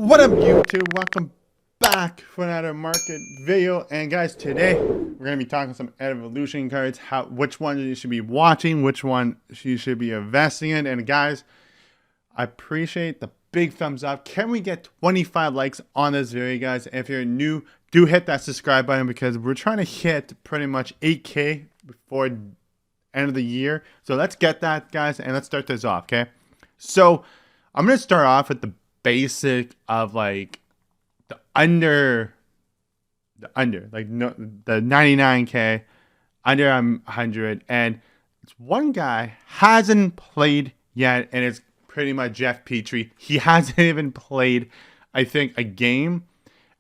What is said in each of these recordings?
What up, YouTube? Welcome back for another market video. And guys, today we're gonna be talking some evolution cards, which one you should be watching, which one you should be investing in. And guys, I appreciate the big thumbs up. Can we get 25 likes on this video, guys? If you're new, do hit that subscribe button because we're trying to hit pretty much 8K before end of the year. So let's get that, guys, and let's start this off, okay? So I'm gonna start off with the basic of like the under like the 99K under 100, and it's one guy hasn't played yet, and it's pretty much Jeff Petrie. He hasn't even played, I think, a game,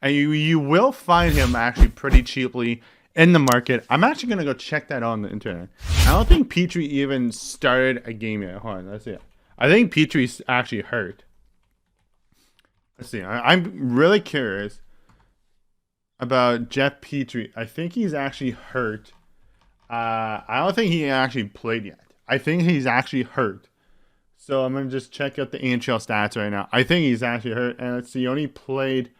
and you will find him actually pretty cheaply in the market. I'm actually gonna go check that on the internet. I don't think Petrie even started a game yet. Hold on, let's see. I think Petrie's actually hurt. Let's see. I'm really curious about Jeff Petrie. I think he's actually hurt. I don't think he actually played yet. I think he's actually hurt. So I'm going to just check out the NHL stats right now. I think he's actually hurt. And let's see. He only played...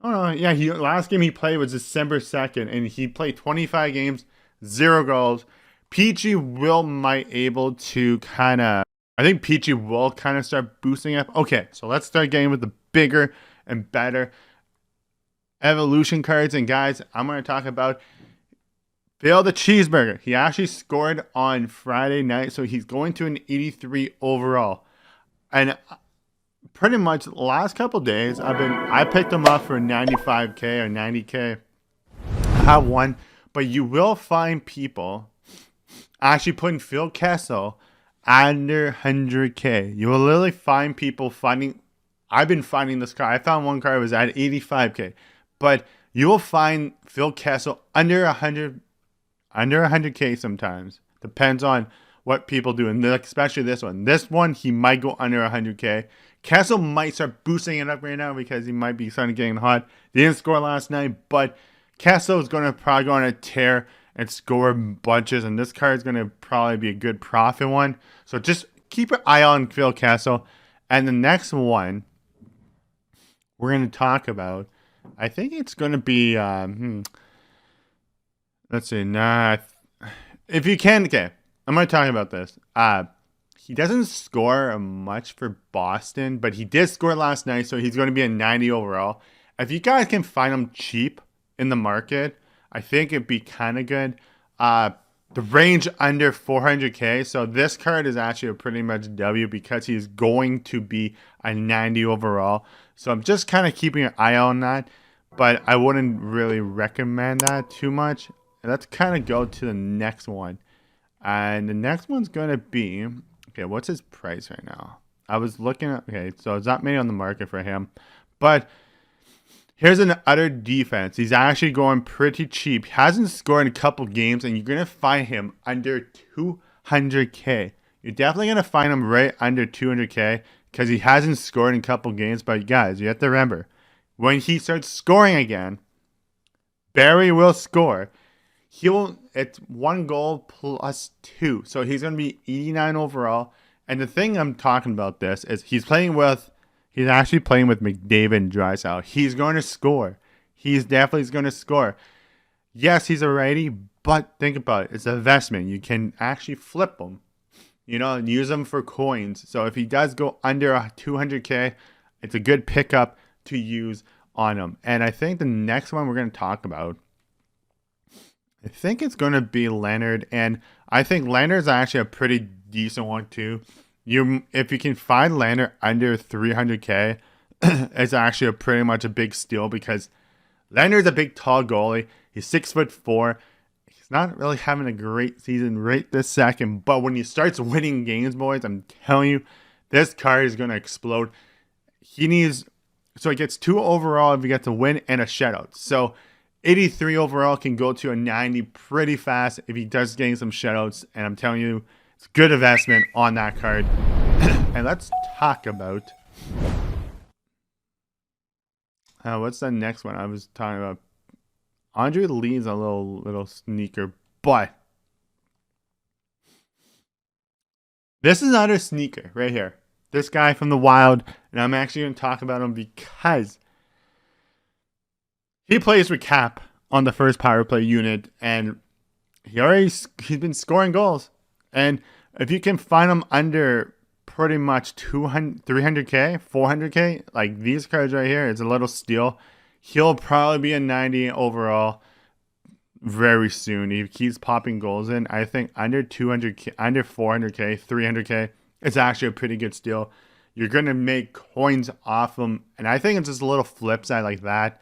Oh, no. Yeah, last game he played was December 2nd. And he played 25 games, 0 goals. Petrie might able to kind of... I think Petrie will kind of start boosting up. Okay, so let's start getting with the bigger and better evolution cards. And guys, I'm going to talk about Phil the Cheeseburger. He actually scored on Friday night, so he's going to an 83 overall. And pretty much the last couple days, I picked him up for 95K or 90K. I have one, but you will find people actually putting Phil Kessel under 100K. You will literally find people finding... I've been finding this card. I found one card was at 85K. But you will find Phil Kessel under 100K sometimes. Depends on what people do. And especially this one. This one, he might go under 100K. Kessel might start boosting it up right now because he might be starting getting hot. He didn't score last night, but Kessel is going to probably go on a tear and score bunches, and this card is going to probably be a good profit one. So just keep an eye on Phil Kessel. And the next one we're going to talk about, I think it's going to be, let's see, if you can, okay, I'm going to talk about this. He doesn't score much for Boston, but he did score last night, so he's going to be a 90 overall. If you guys can find him cheap in the market, I think it'd be kind of good. The range under 400K. So this card is actually a pretty much W because he's going to be a 90 overall. So I'm just kind of keeping an eye on that. But I wouldn't really recommend that too much. Let's kind of go to the next one. And the next one's going to be... Okay, what's his price right now? I was looking at... Okay, so it's not many on the market for him. But... here's an utter defense. He's actually going pretty cheap. He hasn't scored in a couple games, and you're going to find him under 200K. You're definitely going to find him right under 200K because he hasn't scored in a couple games. But guys, you have to remember, when he starts scoring again, Barry will score. It's 1 goal plus 2. So he's going to be 89 overall. And the thing I'm talking about this is he's actually playing with McDavid and Draisaitl. He's going to score. He's definitely going to score. Yes, he's a righty, but think about it. It's an investment. You can actually flip him, and use them for coins. So if he does go under 200K, it's a good pickup to use on him. And I think the next one we're going to talk about, I think it's going to be Leonard. And I think Leonard's actually a pretty decent one too. If you can find Leonard under 300K, it's actually pretty much a big steal because Leonard's a big, tall goalie. He's 6'4". He's not really having a great season right this second, but when he starts winning games, boys, I'm telling you, this card is going to explode. So he gets 2 overall if he gets a win and a shutout. So 83 overall can go to a 90 pretty fast if he does getting some shutouts, and I'm telling you, it's a good investment on that card. And let's talk about... what's the next one I was talking about? Andre Lee's a little sneaker, but... this is not a sneaker right here. This guy from the Wild, and I'm actually going to talk about him because he plays with Cap on the first power play unit, and he's been scoring goals. And if you can find him under pretty much 200, 300K, 400K, like these cards right here, it's a little steal. He'll probably be a 90 overall very soon. He keeps popping goals in. I think under 200K, under 400K, 300K, it's actually a pretty good steal. You're going to make coins off him, and I think it's just a little flip side like that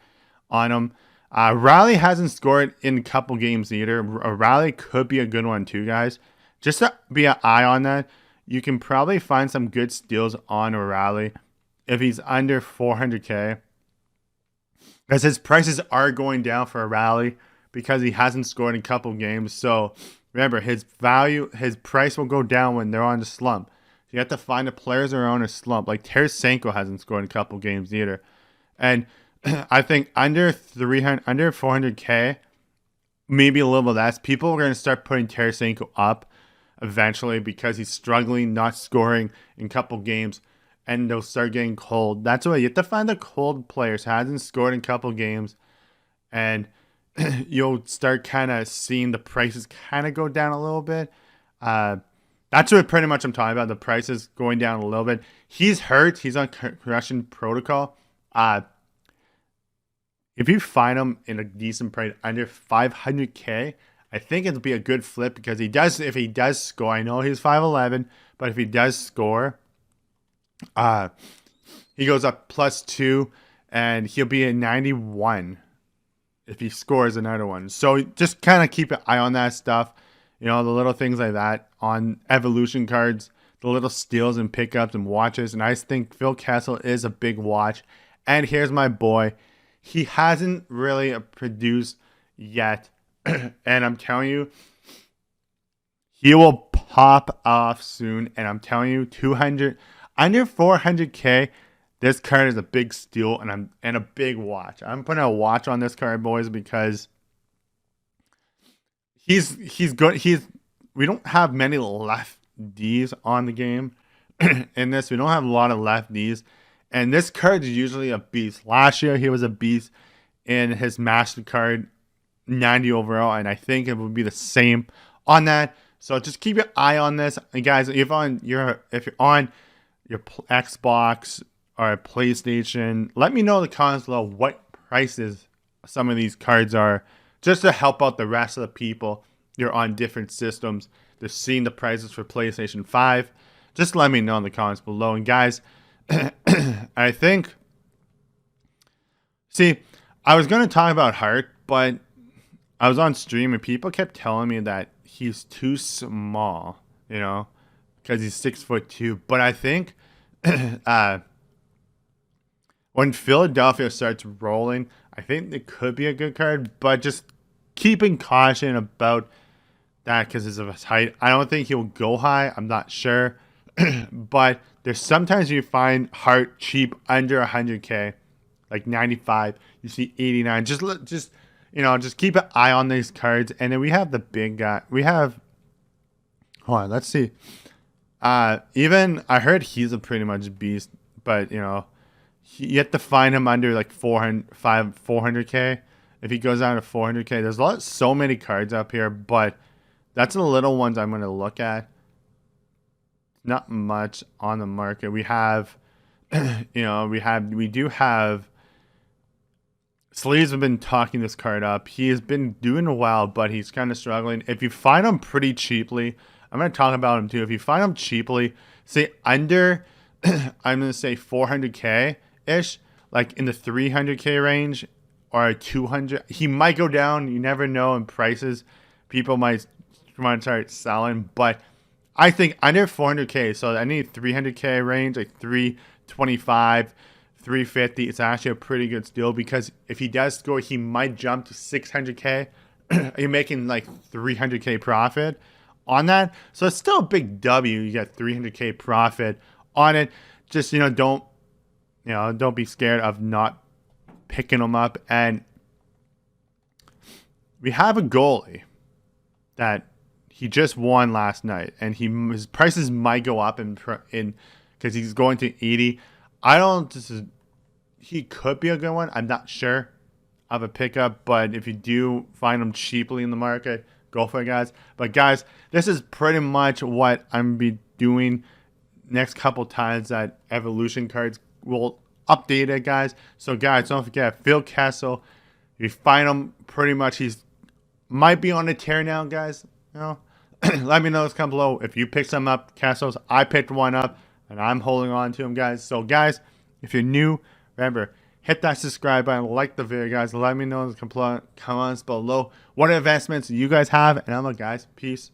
on him. Riley hasn't scored in a couple games either. Riley could be a good one too, guys. Just to be an eye on that, you can probably find some good steals on Riley if he's under 400K. Because his prices are going down for a Riley because he hasn't scored in a couple games. So remember, his price will go down when they're on the slump. You have to find the players that are on a slump. Like Tarasenko hasn't scored in a couple games either. And I think under 400K, maybe a little less, people are going to start putting Tarasenko up eventually because he's struggling, not scoring in a couple games, and they'll start getting cold. That's why you have to find the cold players. Hasn't scored in a couple games, and you'll start kind of seeing the prices kind of go down a little bit. That's what pretty much I'm talking about. The prices going down a little bit. He's hurt. He's on concussion protocol. If you find him in a decent price under 500K, I think it'll be a good flip because if he does score, I know he's 5'11", but if he does score, he goes up +2 and he'll be a 91 if he scores another one. So just kind of keep an eye on that stuff. You know, the little things like that on evolution cards, the little steals and pickups and watches. And I think Phil Kessel is a big watch. And here's my boy. He hasn't really produced yet. And I'm telling you, he will pop off soon. And I'm telling you, under 400K, this card is a big steal and a big watch. I'm putting a watch on this card, boys, because he's good. We don't have many lefties on the game in this. We don't have a lot of lefties. And this card is usually a beast. Last year, he was a beast in his MasterCard 90 overall, and I think it would be the same on that. So just keep your eye on this. And guys, if you're on your Xbox or PlayStation, let me know in the comments below what prices some of these cards are, just to help out the rest of the people. You're on different systems. They're seeing the prices for PlayStation 5. Just let me know in the comments below. And guys, I think, see, I was going to talk about Hart, but I was on stream and people kept telling me that he's too small, you know, because he's 6'2". But I think when Philadelphia starts rolling, I think it could be a good card, but just keeping caution about that because of his height. I don't think he'll go high. I'm not sure. But there's sometimes you find Hart cheap under 100K, like 95. You see 89. Just keep an eye on these cards. And then we have the big guy. Hold on, let's see. Even I heard he's a pretty much beast, but you have to find him under like 400K. If he goes down to 400K, there's so many cards up here, but that's the little ones I'm going to look at. Not much on the market. We have, we do have. Sleeves have been talking this card up. He has been doing well, but he's kind of struggling. If you find him pretty cheaply, I'm going to talk about him too. If you find him cheaply, say under, I'm going to say 400K-ish, like in the 300K range or 200. He might go down. You never know in prices. People might want to start selling, but I think under 400K, so any 300K range, like 325, 350, it's actually a pretty good steal because if he does score, he might jump to 600K. You're making like 300K profit on that. So it's still a big W. You get 300K profit on it. Just, don't be scared of not picking them up. And we have a goalie that he just won last night, and his prices might go up in because he's going to 80. I don't. He could be a good one. I'm not sure of a pickup, but if you do find him cheaply in the market, go for it, guys. But guys, this is pretty much what I'm be doing next couple times that evolution cards will update it, guys. So guys, don't forget Phil Kessel. You find him pretty much. He's might be on a tear now, guys. You know, let me know this down below if you picked some up. Kessels, I picked one up, and I'm holding on to him, guys. So guys, if you're new, remember, hit that subscribe button, like the video, guys. Let me know in the comments below what investments you guys have. And I'm out, guys. Peace.